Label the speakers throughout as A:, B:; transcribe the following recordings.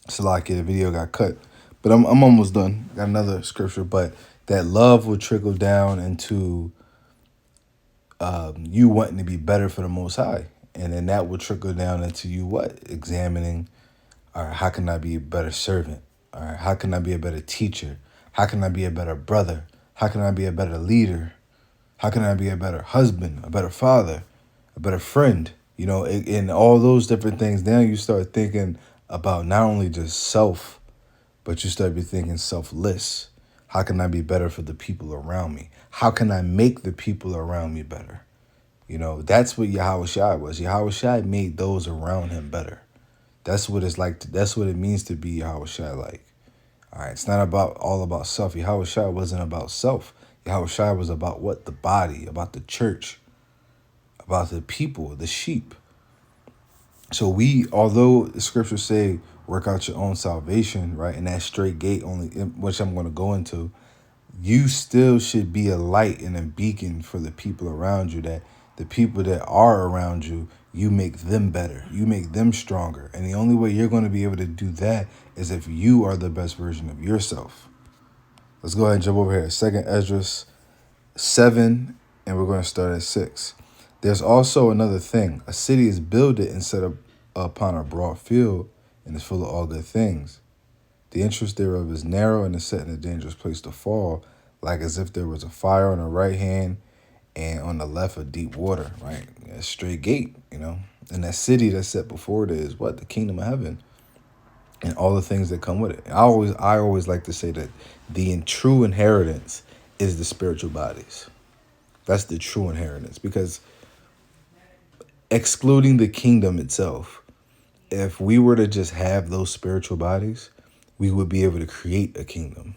A: It's like the video got cut, but I'm almost done. Got another scripture, but that love will trickle down into you wanting to be better for the Most High, and then that will trickle down into you what examining. All right, how can I be a better servant? All right, how can I be a better teacher? How can I be a better brother? How can I be a better leader? How can I be a better husband, a better father, a better friend? And all those different things. Now you start thinking about not only just self, but you start be thinking selfless. How can I be better for the people around me? How can I make the people around me better? That's what Yahweh Shai was. Yahweh Shai made those around him better. That's what it's like. That's what it means to be Yahweh Shai like. All right, it's not about all about self. Yahweh Shai wasn't about self. Yahweh Shai was about what? The body, about the church, about the people, the sheep. So although the scriptures say, work out your own salvation, right, and that straight gate only, which I'm going to go into, you still should be a light and a beacon for the people around you, that the people that are around you, you make them better. You make them stronger. And the only way you're going to be able to do that is if you are the best version of yourself. Let's go ahead and jump over here. Second Esdras 7, and we're going to start at 6. There's also another thing. A city is builded and set up upon a broad field and is full of all good things. The entrance thereof is narrow and is set in a dangerous place to fall, like as if there was a fire on the right hand and on the left a deep water, right? A straight gate, And that city that's set before it is what? The kingdom of heaven and all the things that come with it. I always like to say that the true inheritance is the spiritual bodies. That's the true inheritance, because excluding the kingdom itself, if we were to just have those spiritual bodies, we would be able to create a kingdom.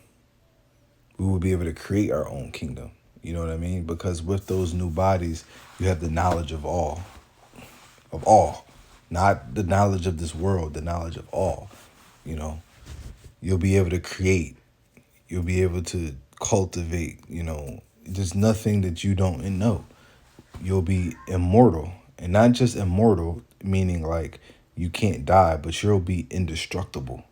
A: We would be able to create our own kingdom. You know what I mean? Because with those new bodies, you have the knowledge of all, not the knowledge of this world, the knowledge of all. You know, you'll be able to create, you'll be able to cultivate, there's nothing that you don't know. You'll be immortal, and not just immortal, meaning like you can't die, but you'll be indestructible.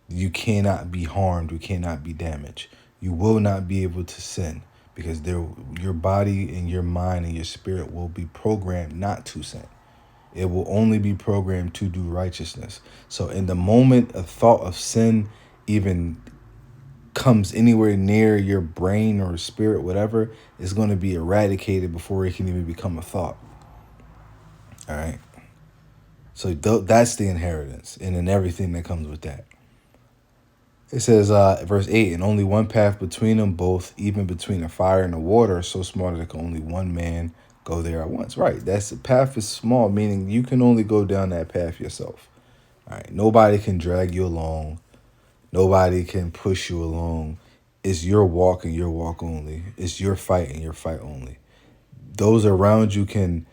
A: You cannot be harmed. You cannot be damaged. You will not be able to sin, because your body and your mind and your spirit will be programmed not to sin. It will only be programmed to do righteousness. So in the moment a thought of sin even comes anywhere near your brain or spirit, whatever, it's going to be eradicated before it can even become a thought. All right. So that's the inheritance, and then everything that comes with that. It says, verse 8, and only one path between them both, even between the fire and the water, so small that only one man go there at once. Right. That's the path is small, meaning you can only go down that path yourself. All right. Nobody can drag you along. Nobody can push you along. It's your walk and your walk only. It's your fight and your fight only. Those around you can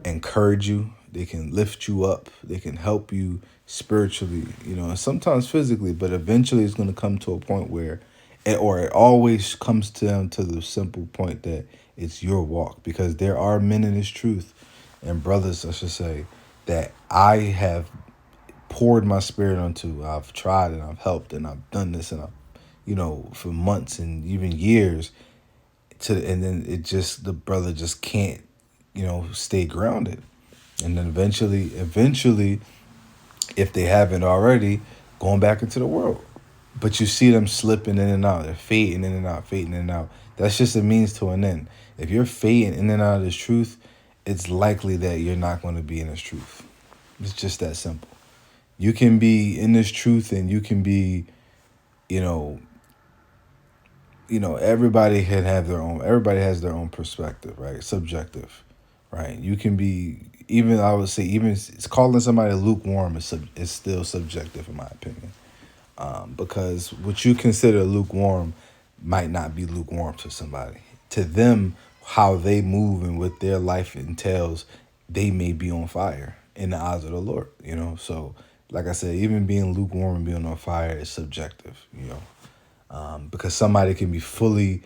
A: encourage you. They can lift you up. They can help you spiritually, and sometimes physically, but eventually it's going to come to a point where it always comes down to the simple point that it's your walk, because there are men in this truth and brothers, I should say, that I have poured my spirit onto. I've tried and I've helped and I've done this and I've, for months and even years and then the brother just can't, stay grounded. And then eventually, if they haven't already, going back into the world. But you see them slipping in and out. They're fading in and out, fading in and out. That's just a means to an end. If you're fading in and out of this truth, it's likely that you're not going to be in this truth. It's just that simple. You can be in this truth and you can be, everybody has their own perspective, right? Subjective, right? You can be, even I would say, even it's calling somebody lukewarm is still subjective in my opinion, because what you consider lukewarm might not be lukewarm to somebody. To them, how they move and what their life entails, they may be on fire in the eyes of the Lord. So like I said, even being lukewarm and being on fire is subjective. Because somebody can be fully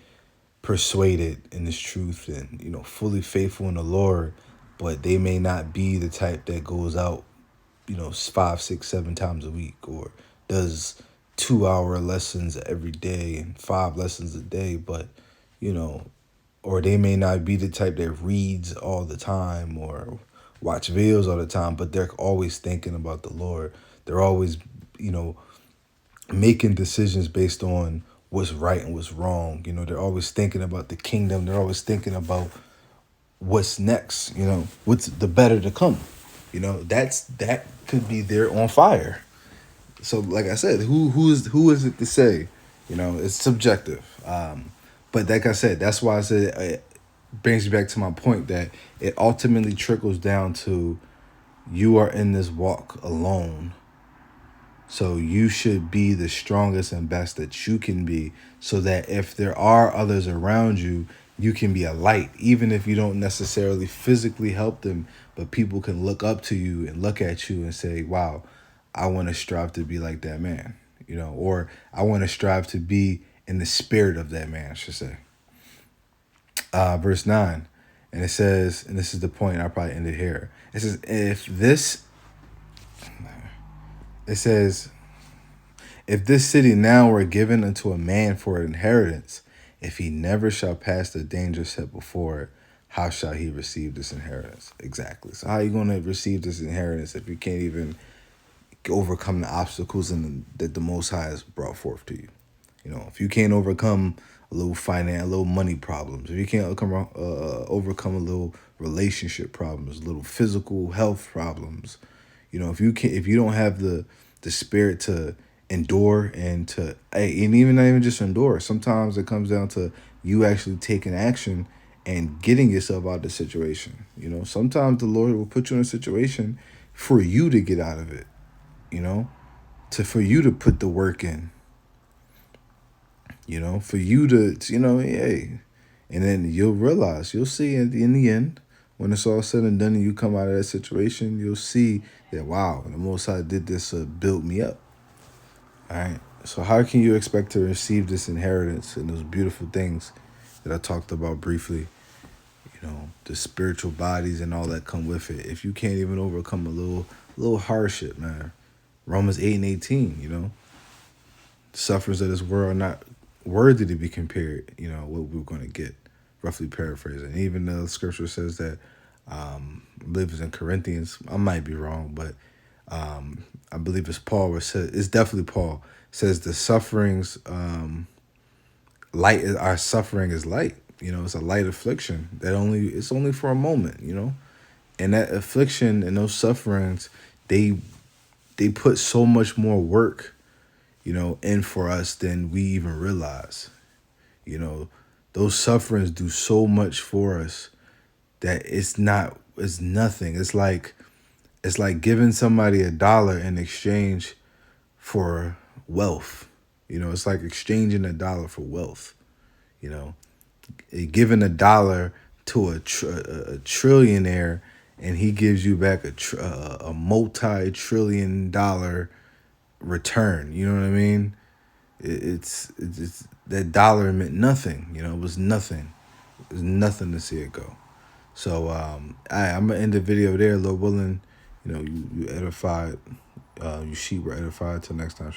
A: persuaded in this truth and fully faithful in the Lord, but they may not be the type that goes out 5, 6, 7 times a week, or does 2 hour lessons every day and 5 lessons a day, but you know, or they may not be the type that reads all the time or watch videos all the time, but they're always thinking about the Lord. They're always, you know, making decisions based on what's right and what's wrong. They're always thinking about the kingdom. They're always thinking about what's next, what's the better to come. That could be there on fire. So like I said, who is it to say? It's subjective. But like I said, that's why I said it brings me back to my point that it ultimately trickles down to you are in this walk alone. So you should be the strongest and best that you can be, so that if there are others around you, you can be a light, even if you don't necessarily physically help them, but people can look up to you and look at you and say, wow, I want to strive to be like that man, or I want to strive to be in the spirit of that man, I should say. Verse 9, and it says, and this is the point, I'll probably end it here. It says, if this city now were given unto a man for an inheritance, if he never shall pass the danger set before it, how shall he receive this inheritance? Exactly. So how are you going to receive this inheritance if you can't even overcome the obstacles that the Most High has brought forth to you? If you can't overcome a little money problems, if you can't overcome a little relationship problems, little physical health problems, if you don't have the spirit to endure and even not even just endure. Sometimes it comes down to you actually taking action and getting yourself out of the situation. Sometimes the Lord will put you in a situation for you to get out of it. For you to put the work in. For you to, hey, and then you'll see in the end, when it's all said and done and you come out of that situation, you'll see that, wow, the Most High did this to build me up. All right. So how can you expect to receive this inheritance and those beautiful things that I talked about briefly? The spiritual bodies and all that come with it, if you can't even overcome a little hardship, man. Romans 8:18, the sufferings of this world are not worthy to be compared, what we're going to get, roughly paraphrasing. Even the scripture says that, I believe it's in Corinthians, I might be wrong, but I believe it's Paul, it's definitely Paul, says the sufferings, our suffering is light. It's a light affliction it's only for a moment, and that affliction and those sufferings, they put so much more work, in for us than we even realize. Those sufferings do so much for us that it's nothing. It's like giving somebody $1 in exchange for wealth. It's like exchanging $1 for wealth. Giving $1 to a trillionaire, and he gives you back a multi-trillion-dollar return. You know what I mean? It's that dollar meant nothing. It was nothing. It was nothing to see it go. So I'm gonna end the video there, Lord willing. You edified. You sheep were edified. Till next time.